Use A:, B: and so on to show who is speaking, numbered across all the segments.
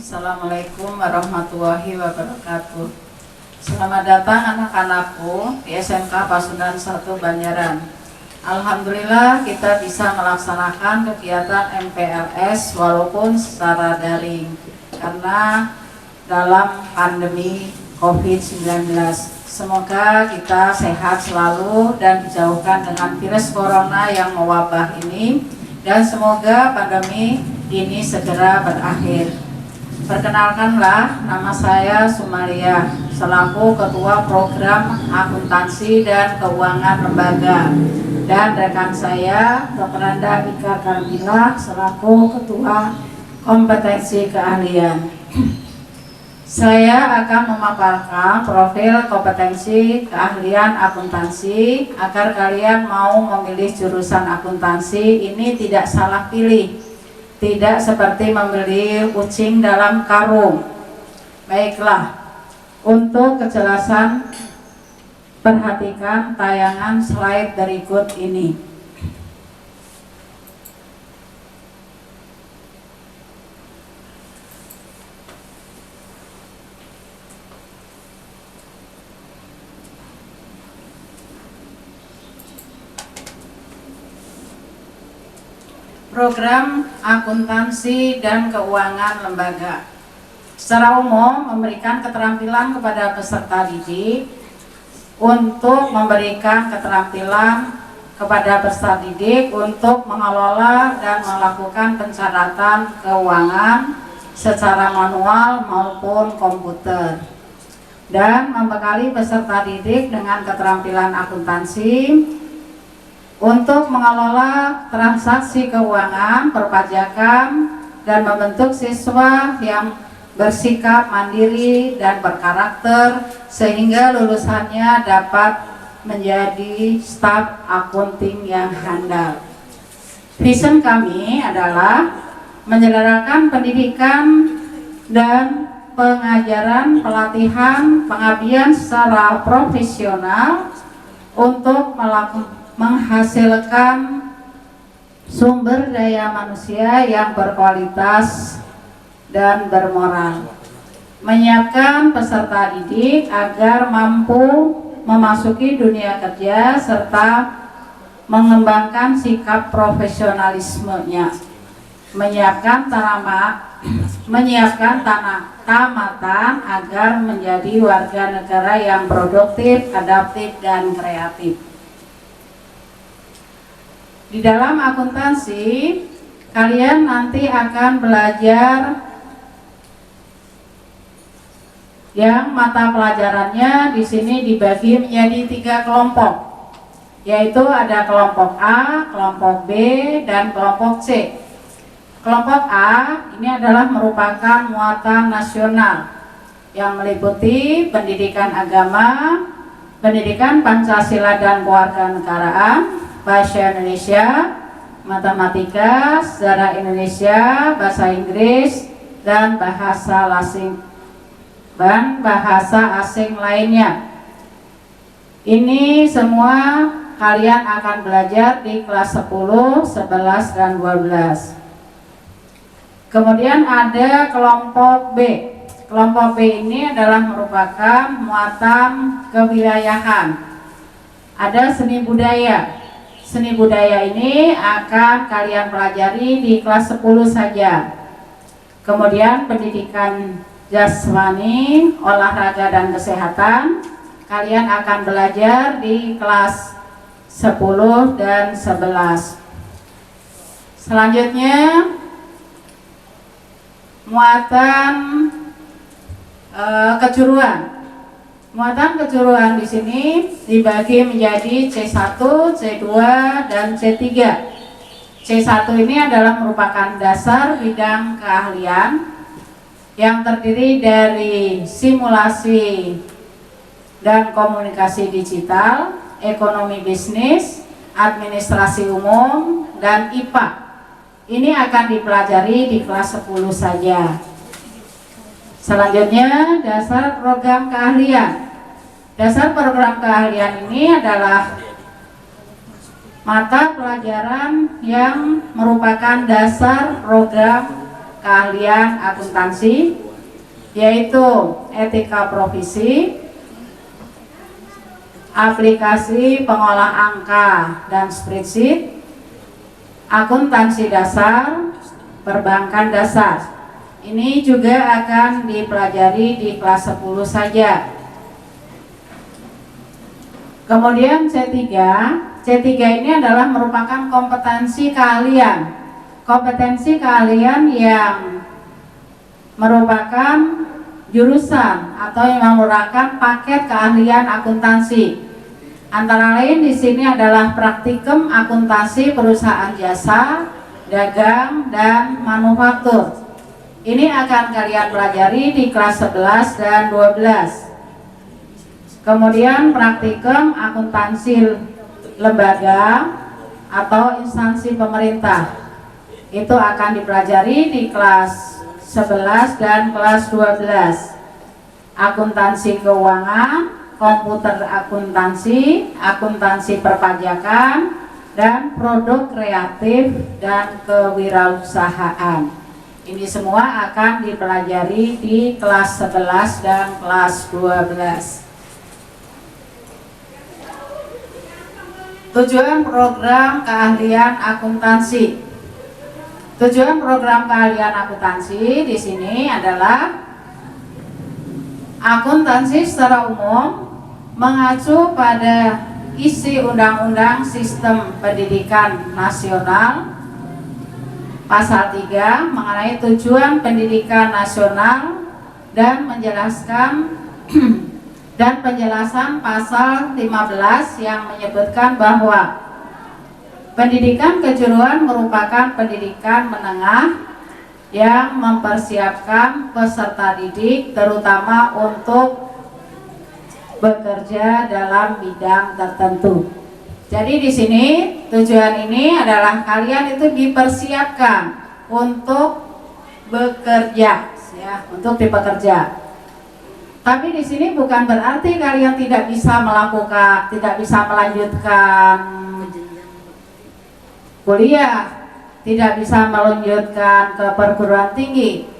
A: Assalamualaikum warahmatullahi wabarakatuh. Selamat datang anak-anakku di SMK Pasundan 1 Banjaran. Alhamdulillah kita bisa melaksanakan kegiatan MPLS walaupun secara daring karena dalam pandemi COVID-19. Semoga kita sehat selalu dan dijauhkan dengan virus corona yang mewabah ini, dan semoga pandemi ini segera berakhir. Perkenalkanlah, nama saya Sumaria selaku Ketua Program Akuntansi dan Keuangan Lembaga, dan rekan saya Dr. Anda Ika Karmila selaku Ketua Kompetensi Keahlian. Saya akan memaparkan profil kompetensi keahlian akuntansi agar kalian mau memilih jurusan akuntansi ini tidak salah pilih, tidak seperti membeli kucing dalam karung. Baiklah, untuk kejelasan perhatikan tayangan slide berikut ini. Program Akuntansi dan Keuangan Lembaga secara umum memberikan keterampilan kepada peserta didik untuk memberikan keterampilan kepada peserta didik untuk mengelola dan melakukan pencatatan keuangan secara manual maupun komputer, dan membekali peserta didik dengan keterampilan akuntansi untuk mengelola transaksi keuangan, perpajakan, dan membentuk siswa yang bersikap mandiri dan berkarakter sehingga lulusannya dapat menjadi staf akunting yang handal. Vision kami adalah menyelenggarakan pendidikan dan pengajaran, pelatihan, pengabdian secara profesional untuk menghasilkan sumber daya manusia yang berkualitas dan bermoral, menyiapkan peserta didik agar mampu memasuki dunia kerja serta mengembangkan sikap profesionalismenya, menyiapkan tamatan agar menjadi warga negara yang produktif, adaptif, dan kreatif. Di dalam akuntansi, kalian nanti akan belajar yang mata pelajarannya di sini dibagi menjadi 3 kelompok, yaitu ada kelompok A, kelompok B, dan kelompok C. Kelompok A ini adalah merupakan muatan nasional yang meliputi pendidikan agama, pendidikan Pancasila dan kewarganegaraan, bahasa Indonesia, matematika, sejarah Indonesia, bahasa Inggris, dan bahasa asing lainnya. Ini semua kalian akan belajar di kelas 10, 11, dan 12. Kemudian ada kelompok B. Kelompok B ini adalah merupakan muatan kewilayahan. Ada seni budaya. Seni budaya ini akan kalian pelajari di kelas 10 saja. Kemudian pendidikan jasmani, olahraga, dan kesehatan kalian akan belajar di kelas 10 dan 11. Selanjutnya muatan kejuruan. Muatan kejuruan di sini dibagi menjadi C1, C2, dan C3. C1 ini adalah merupakan dasar bidang keahlian yang terdiri dari simulasi dan komunikasi digital, ekonomi bisnis, administrasi umum, dan IPA. Ini akan dipelajari di kelas 10 saja. Selanjutnya, dasar program keahlian. Dasar program keahlian ini adalah mata pelajaran yang merupakan dasar program keahlian akuntansi, yaitu etika profesi, aplikasi pengolah angka dan spreadsheet, akuntansi dasar, perbankan dasar. Ini juga akan dipelajari di kelas 10 saja. Kemudian C3 ini adalah merupakan kompetensi keahlian. Kompetensi keahlian yang merupakan jurusan atau yang merupakan paket keahlian akuntansi. Antara lain di sini adalah praktikum akuntansi perusahaan jasa, dagang, dan manufaktur. Ini akan kalian pelajari di kelas 11 dan 12. Kemudian praktikum akuntansi lembaga atau instansi pemerintah. Itu akan dipelajari di kelas 11 dan kelas 12. Akuntansi keuangan, komputer akuntansi, akuntansi perpajakan, dan produk kreatif dan kewirausahaan. Ini semua akan dipelajari di kelas 11 dan kelas 12. Tujuan program keahlian akuntansi. Tujuan program keahlian akuntansi di sini adalah akuntansi secara umum mengacu pada isi Undang-Undang Sistem Pendidikan Nasional Pasal 3 mengenai tujuan pendidikan nasional dan menjelaskan dan penjelasan pasal 15 yang menyebutkan bahwa pendidikan kejuruan merupakan pendidikan menengah yang mempersiapkan peserta didik terutama untuk bekerja dalam bidang tertentu. Jadi di sini tujuan ini adalah kalian itu dipersiapkan untuk bekerja, ya, untuk bekerja. Tapi di sini bukan berarti kalian tidak bisa melanjutkan kuliah, tidak bisa melanjutkan ke perguruan tinggi.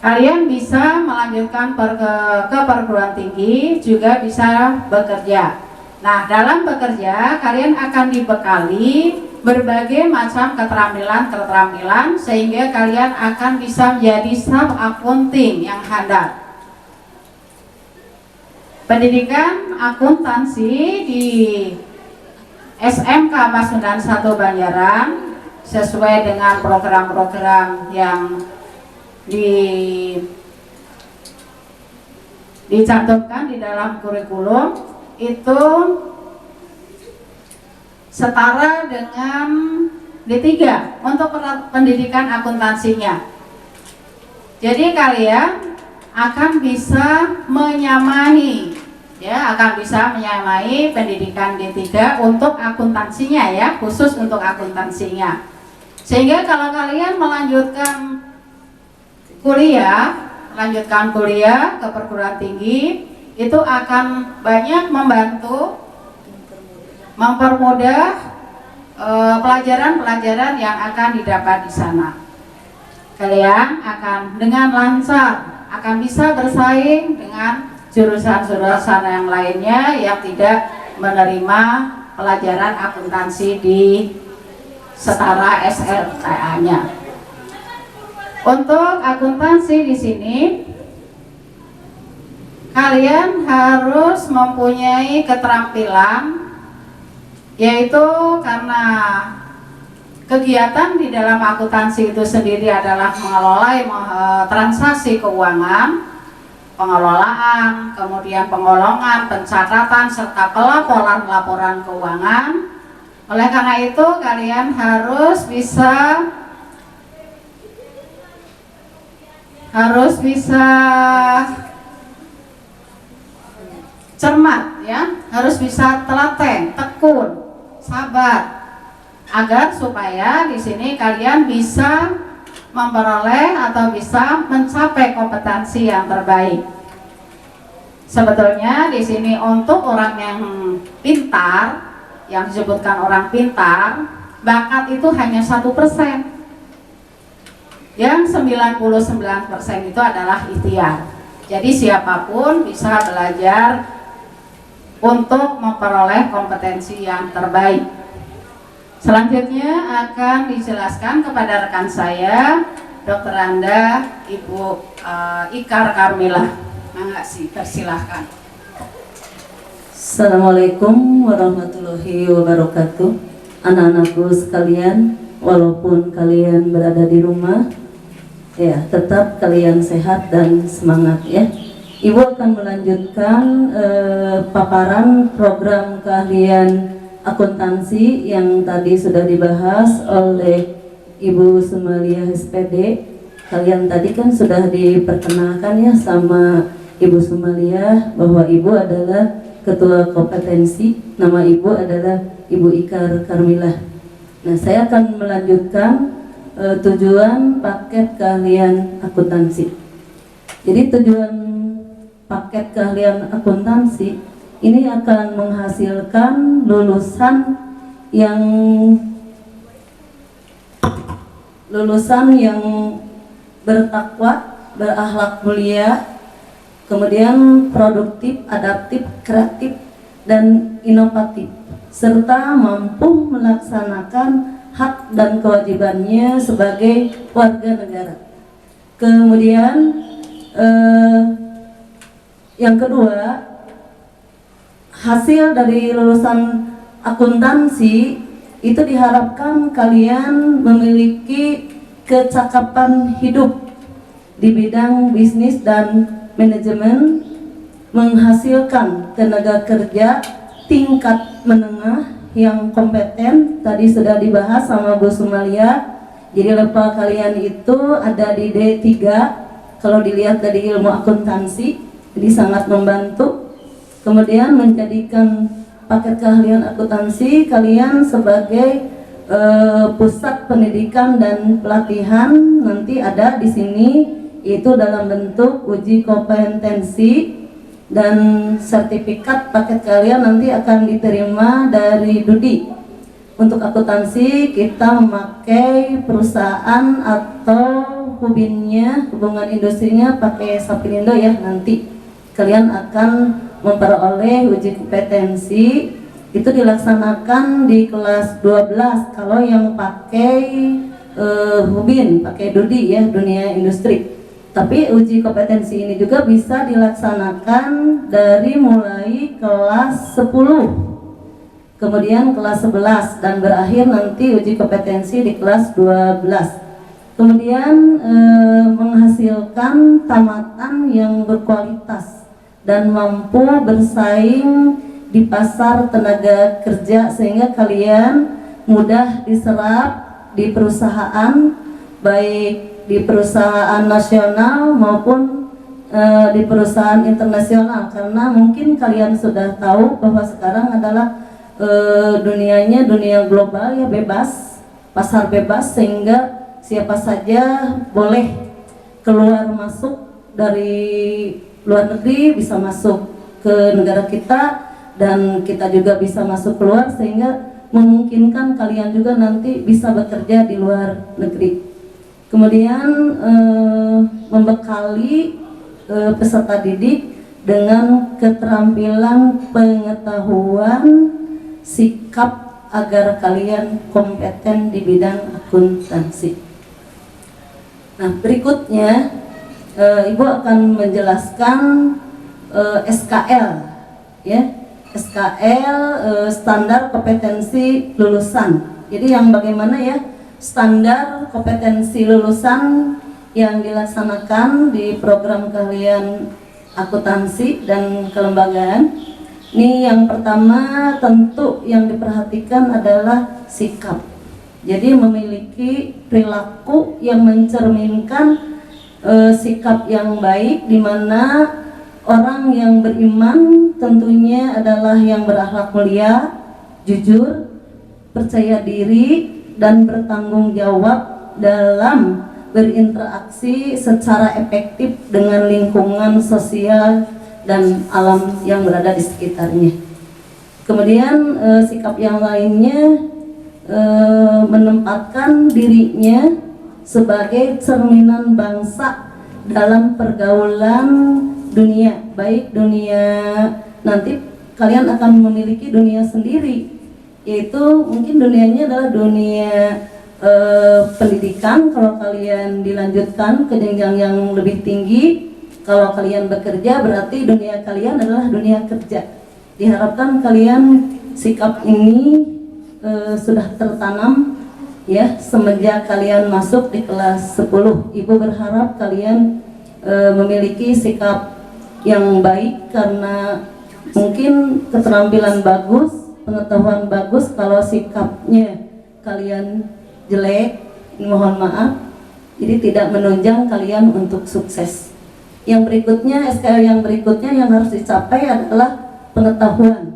A: Kalian bisa melanjutkan ke perguruan tinggi, juga bisa bekerja. Nah, dalam bekerja kalian akan dibekali berbagai macam keterampilan sehingga kalian akan bisa menjadi staff accounting yang handal. Pendidikan akuntansi di SMK Pasundan 1 Banjaran sesuai dengan program-program yang dicantumkan di dalam kurikulum itu setara dengan D3 untuk pendidikan akuntansinya. Jadi kalian akan bisa menyamai, ya, akan bisa menyamai pendidikan D3 untuk akuntansinya, ya, khusus untuk akuntansinya. Sehingga kalau kalian melanjutkan kuliah ke perguruan tinggi, itu akan banyak mempermudah pelajaran-pelajaran yang akan didapat di sana. Kalian akan dengan lancar akan bisa bersaing dengan jurusan-jurusan yang lainnya yang tidak menerima pelajaran akuntansi di setara SLTA-nya. Untuk akuntansi di sini kalian harus mempunyai keterampilan, yaitu karena kegiatan di dalam akuntansi itu sendiri adalah mengelola transaksi keuangan, pengelolaan, kemudian penggolongan, pencatatan, serta pelaporan keuangan. Oleh karena itu kalian harus bisa cermat, ya, harus bisa telaten, tekun, sabar, agar supaya di sini kalian bisa memperoleh atau bisa mencapai kompetensi yang terbaik. Sebetulnya di sini untuk orang yang pintar, yang disebutkan orang pintar, bakat itu hanya 1%. Yang 99% itu adalah ikhtiar. Jadi siapapun bisa belajar untuk memperoleh kompetensi yang terbaik. Selanjutnya akan dijelaskan kepada rekan saya, Dr. Anda, Ibu Ikar Karmila. Makasih, persilahkan.
B: Assalamualaikum warahmatullahi wabarakatuh. Anak-anakku sekalian, walaupun kalian berada di rumah, ya tetap kalian sehat dan semangat ya. Ibu akan melanjutkan paparan program keahlian akuntansi yang tadi sudah dibahas oleh Ibu Sumalia SPD. Kalian tadi kan sudah diperkenalkan ya sama Ibu Sumalia bahwa Ibu adalah Ketua Kompetensi, nama Ibu adalah Ibu Ikar Karmila. Nah, saya akan melanjutkan tujuan paket keahlian akuntansi. Jadi tujuan paket keahlian akuntansi ini akan menghasilkan lulusan yang bertakwa, berakhlak mulia, kemudian produktif, adaptif, kreatif, dan inovatif, serta mampu melaksanakan hak dan kewajibannya sebagai warga negara. Kemudian yang kedua, hasil dari lulusan akuntansi itu diharapkan kalian memiliki kecakapan hidup di bidang bisnis dan manajemen, menghasilkan tenaga kerja tingkat menengah yang kompeten. Tadi sudah dibahas sama Bu Sumalia. Jadi level kalian itu ada di D3 kalau dilihat dari ilmu akuntansi, jadi sangat membantu. Kemudian menjadikan paket keahlian akuntansi kalian sebagai pusat pendidikan dan pelatihan. Nanti ada di sini itu dalam bentuk uji kompetensi dan sertifikat paket kalian nanti akan diterima dari Dudi. Untuk akuntansi kita memakai perusahaan atau hubinnya, hubungan industrinya pakai Sapilindo ya. Nanti kalian akan memperoleh uji kompetensi itu dilaksanakan di kelas 12 kalau yang pakai hubin, pakai Dudi ya, dunia industri. Tapi uji kompetensi ini juga bisa dilaksanakan dari mulai kelas 10 kemudian kelas 11 dan berakhir nanti uji kompetensi di kelas 12. Kemudian menghasilkan tamatan yang berkualitas dan mampu bersaing di pasar tenaga kerja sehingga kalian mudah diserap di perusahaan, baik di perusahaan nasional maupun di perusahaan internasional. Karena mungkin kalian sudah tahu bahwa sekarang adalah dunianya dunia global ya, bebas, pasar bebas, sehingga siapa saja boleh keluar masuk dari luar negeri, bisa masuk ke negara kita dan kita juga bisa masuk keluar, sehingga memungkinkan kalian juga nanti bisa bekerja di luar negeri. Kemudian membekali peserta didik dengan keterampilan pengetahuan sikap agar kalian kompeten di bidang akuntansi. Nah, berikutnya Ibu akan menjelaskan SKL ya. SKL standar kompetensi lulusan. Jadi yang bagaimana ya standar kompetensi lulusan yang dilaksanakan di program keahlian akuntansi dan kelembagaan. Ini yang pertama tentu yang diperhatikan adalah sikap. Jadi memiliki perilaku yang mencerminkan sikap yang baik, di mana orang yang beriman tentunya adalah yang berakhlak mulia, jujur, percaya diri, dan bertanggung jawab dalam berinteraksi secara efektif dengan lingkungan sosial dan alam yang berada di sekitarnya. Kemudian sikap yang lainnya menempatkan dirinya sebagai cerminan bangsa dalam pergaulan dunia, baik dunia nanti kalian akan memiliki dunia sendiri, yaitu mungkin dunianya adalah dunia pendidikan kalau kalian dilanjutkan ke jenjang yang lebih tinggi. Kalau kalian bekerja berarti dunia kalian adalah dunia kerja. Diharapkan kalian sikap ini sudah tertanam ya semenjak kalian masuk di kelas 10. Ibu berharap kalian memiliki sikap yang baik karena mungkin keterampilan bagus, pengetahuan bagus, kalau sikapnya kalian jelek, mohon maaf, jadi tidak menunjang kalian untuk sukses. Yang berikutnya, SKL yang berikutnya yang harus dicapai adalah pengetahuan.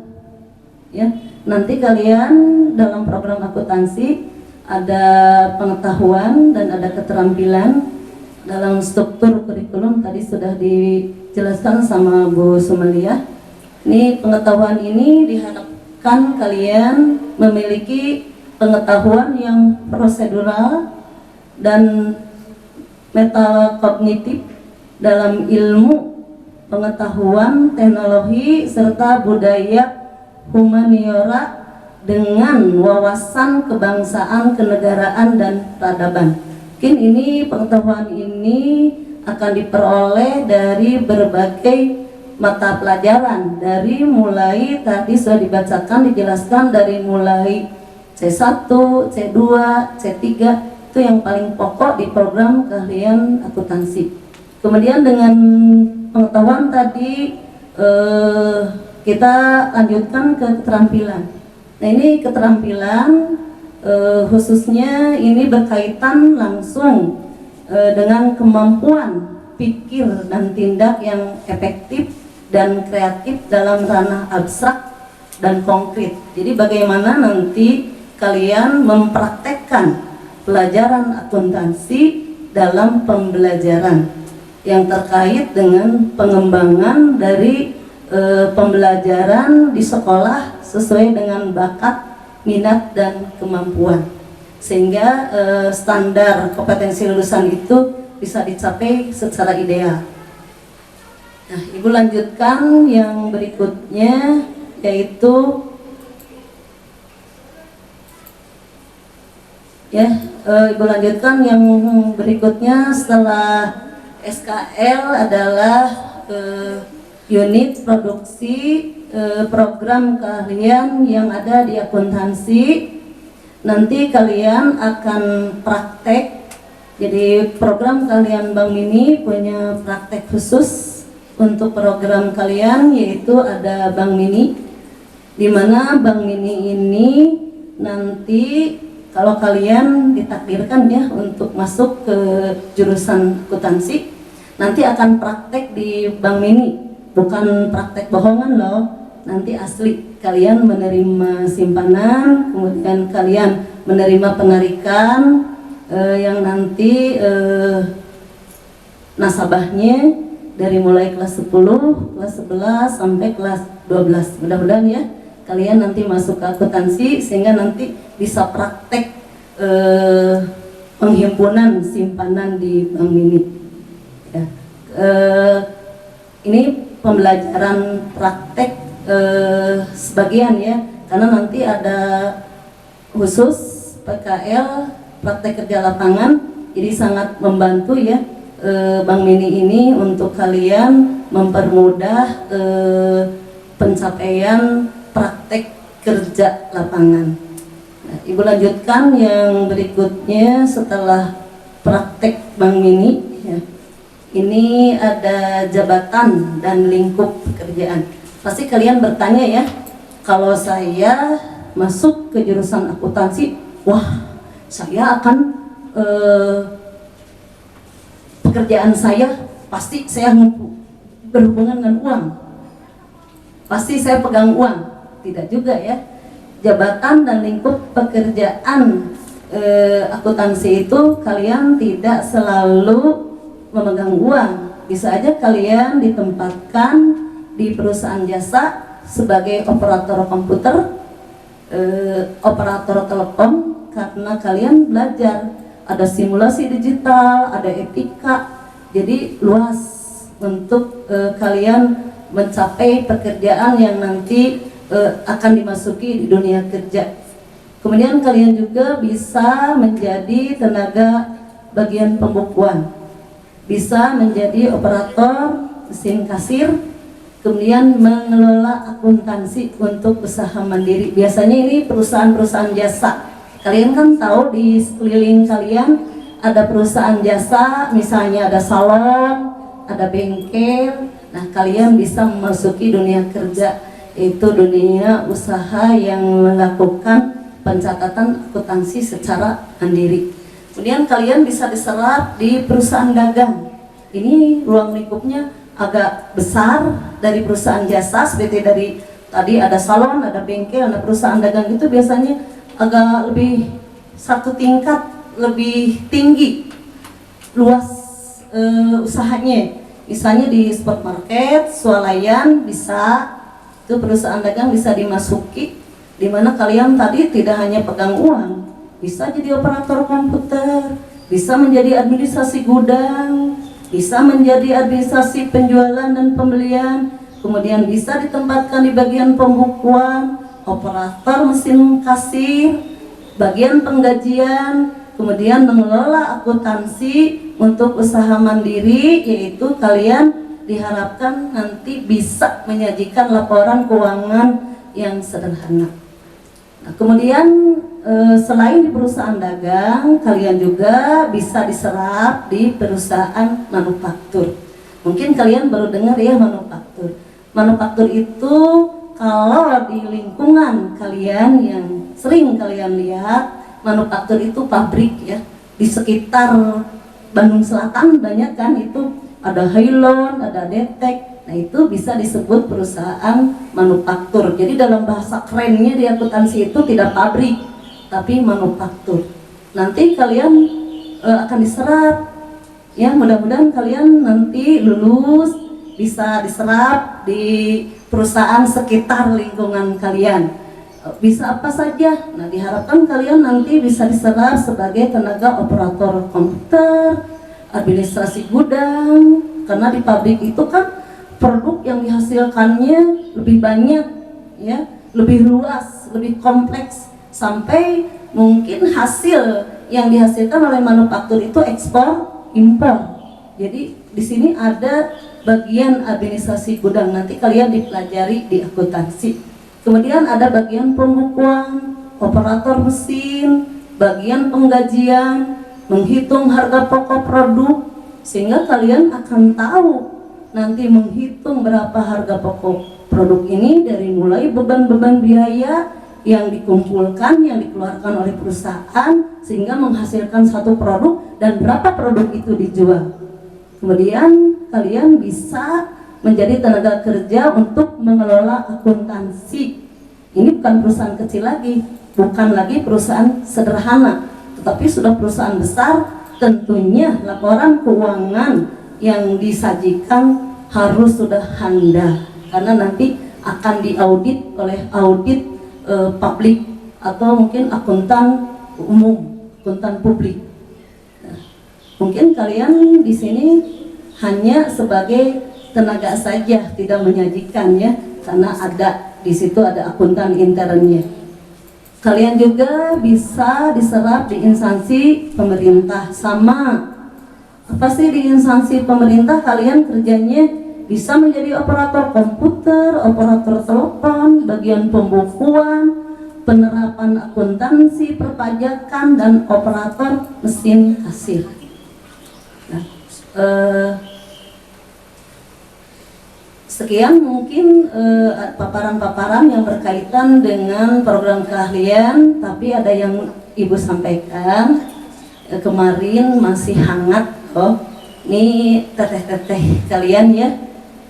B: Ya, nanti kalian dalam program akuntansi ada pengetahuan dan ada keterampilan. Dalam struktur kurikulum tadi sudah dijelaskan sama Bu Sumalia. Ini pengetahuan ini diharapkan kalian memiliki pengetahuan yang prosedural dan metakognitif dalam ilmu, pengetahuan, teknologi, serta budaya humaniora dengan wawasan kebangsaan, kenegaraan, dan peradaban. Mungkin ini pengetahuan ini akan diperoleh dari berbagai mata pelajaran, dari mulai tadi sudah dibacakan, dijelaskan dari mulai C1, C2, C3, itu yang paling pokok di program keahlian akuntansi. Kemudian dengan pengetahuan tadi kita lanjutkan ke keterampilan. Nah ini keterampilan khususnya ini berkaitan langsung dengan kemampuan pikir dan tindak yang efektif dan kreatif dalam ranah abstrak dan konkret. Jadi bagaimana nanti kalian mempraktekkan pelajaran akuntansi dalam pembelajaran yang terkait dengan pengembangan dari pembelajaran di sekolah sesuai dengan bakat, minat, dan kemampuan, sehingga standar kompetensi lulusan itu bisa dicapai secara ideal. Nah, Ibu lanjutkan yang berikutnya, yaitu Ibu lanjutkan yang berikutnya setelah SKL adalah unit produksi program keahlian yang ada di akuntansi. Nanti kalian akan praktek. Jadi program keahlian Bank Mini punya praktek khusus untuk program kalian, yaitu ada Bank Mini, di mana Bank Mini ini nanti kalau kalian ditakdirkan ya untuk masuk ke jurusan akuntansi, nanti akan praktek di Bank Mini, bukan praktek bohongan loh, nanti asli kalian menerima simpanan, kemudian kalian menerima penarikan yang nanti nasabahnya dari mulai kelas 10, kelas 11 sampai kelas 12. Mudah-mudahan ya kalian nanti masuk ke akuntansi sehingga nanti bisa praktek penghimpunan simpanan di Bank Mini. Ya. Ini pembelajaran praktek sebagian ya, karena nanti ada khusus PKL praktek kerja lapangan, jadi sangat membantu ya Bank Mini ini untuk kalian mempermudah pencapaian praktek kerja lapangan. Nah, Ibu lanjutkan yang berikutnya setelah praktek Bank Mini ya. Ini ada jabatan dan lingkup pekerjaan. Pasti kalian bertanya ya, kalau saya masuk ke jurusan akuntansi, wah saya akan pekerjaan saya pasti saya berhubungan dengan uang, pasti saya pegang uang. Tidak juga ya. Jabatan dan lingkup pekerjaan akuntansi itu kalian tidak selalu memegang uang. Bisa aja kalian ditempatkan di perusahaan jasa sebagai operator komputer, operator telepon karena kalian belajar ada simulasi digital, ada etika, jadi luas untuk kalian mencapai pekerjaan yang nanti akan dimasuki di dunia kerja. Kemudian kalian juga bisa menjadi tenaga bagian pembukuan, bisa menjadi operator mesin kasir, kemudian mengelola akuntansi untuk usaha mandiri. Biasanya ini perusahaan-perusahaan jasa. Kalian kan tahu di sekeliling kalian ada perusahaan jasa, misalnya ada salon, ada bengkel. Nah, kalian bisa memasuki dunia kerja, yaitu dunia usaha yang melakukan pencatatan akuntansi secara mandiri. Kemudian kalian bisa diserap di perusahaan dagang. Ini ruang lingkupnya agak besar dari perusahaan jasa, seperti dari tadi ada salon, ada bengkel, ada perusahaan dagang, itu biasanya agak lebih satu tingkat lebih tinggi luas usahanya. Misalnya di spot market, swalayan bisa, itu perusahaan dagang bisa dimasuki, di mana kalian tadi tidak hanya pegang uang, bisa jadi operator komputer, bisa menjadi administrasi gudang, bisa menjadi administrasi penjualan dan pembelian, kemudian bisa ditempatkan di bagian pembukuan, operator mesin kasir, bagian penggajian, kemudian mengelola akuntansi untuk usaha mandiri, yaitu kalian diharapkan nanti bisa menyajikan laporan keuangan yang sederhana. Nah, kemudian selain di perusahaan dagang, kalian juga bisa diserap di perusahaan manufaktur. Mungkin kalian baru dengar ya manufaktur. Manufaktur itu kalau di lingkungan kalian yang sering kalian lihat, manufaktur itu pabrik ya. Di sekitar Bandung Selatan banyak kan, itu ada Hailon, ada Detek. Nah, itu bisa disebut perusahaan manufaktur. Jadi dalam bahasa kerennya di akuntansi itu tidak pabrik, tapi manufaktur. Nanti kalian akan diserap, ya mudah-mudahan kalian nanti lulus bisa diserap di perusahaan sekitar lingkungan kalian. Bisa apa saja. Nah, diharapkan kalian nanti bisa diserap sebagai tenaga operator komputer, administrasi gudang, karena di pabrik itu kan produk yang dihasilkannya lebih banyak, ya, lebih luas, lebih kompleks, sampai mungkin hasil yang dihasilkan oleh manufaktur itu ekspor impor. Jadi di sini ada bagian administrasi gudang, nanti kalian dipelajari di akuntansi. Kemudian ada bagian pembukuan, operator mesin, bagian penggajian, menghitung harga pokok produk, sehingga kalian akan tahu nanti menghitung berapa harga pokok produk ini dari mulai beban-beban biaya yang dikumpulkan, yang dikeluarkan oleh perusahaan sehingga menghasilkan satu produk dan berapa produk itu dijual. Kemudian kalian bisa menjadi tenaga kerja untuk mengelola akuntansi. Ini bukan perusahaan kecil lagi, bukan lagi perusahaan sederhana, tetapi sudah perusahaan besar. Tentunya laporan keuangan yang disajikan harus sudah handal, karena nanti akan diaudit oleh audit publik atau mungkin akuntan umum, akuntan publik. Nah, mungkin kalian di sini hanya sebagai tenaga saja, tidak menyajikan ya, karena ada di situ ada akuntan internnya. Kalian juga bisa diserap di instansi pemerintah. Sama apa sih di instansi pemerintah? Kalian kerjanya bisa menjadi operator komputer, operator telepon, bagian pembukuan, penerapan akuntansi, perpajakan, dan operator mesin kasir. Nah, sekian mungkin paparan-paparan yang berkaitan dengan program keahlian, tapi ada yang Ibu sampaikan kemarin masih hangat. Oh, ini teteh-teteh kalian ya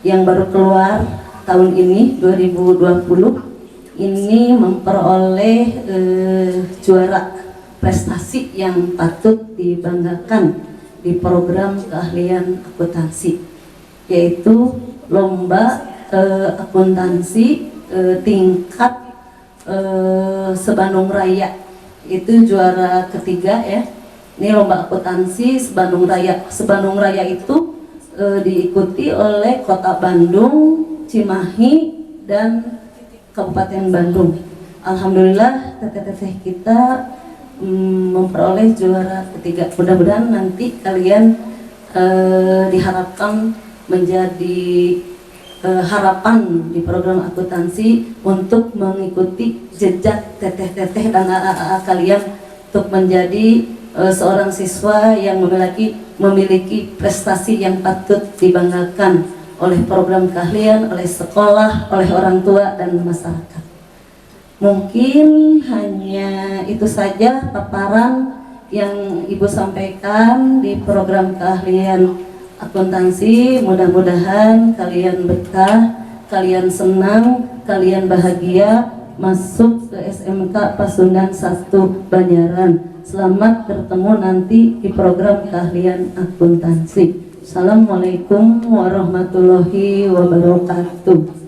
B: yang baru keluar tahun ini 2020 ini memperoleh juara prestasi yang patut dibanggakan di program keahlian akuntansi, yaitu lomba akuntansi tingkat Sebandung Raya, itu juara ketiga ya. Ini lomba akuntansi Sebandung Raya. Sebandung Raya itu diikuti oleh Kota Bandung, Cimahi, dan Kabupaten Bandung. Alhamdulillah teteh-teteh kita memperoleh juara ketiga. Mudah-mudahan nanti kalian diharapkan menjadi harapan di program akuntansi untuk mengikuti jejak teteh-teteh dan AA kalian untuk menjadi seorang siswa yang memiliki prestasi yang patut dibanggakan oleh program keahlian, oleh sekolah, oleh orang tua dan masyarakat. Mungkin hanya itu saja paparan yang Ibu sampaikan di program keahlian akuntansi. Mudah-mudahan kalian betah, kalian senang, kalian bahagia masuk ke SMK Pasundan 1 Banjaran. Selamat bertemu nanti di program keahlian akuntansi. Assalamualaikum warahmatullahi wabarakatuh.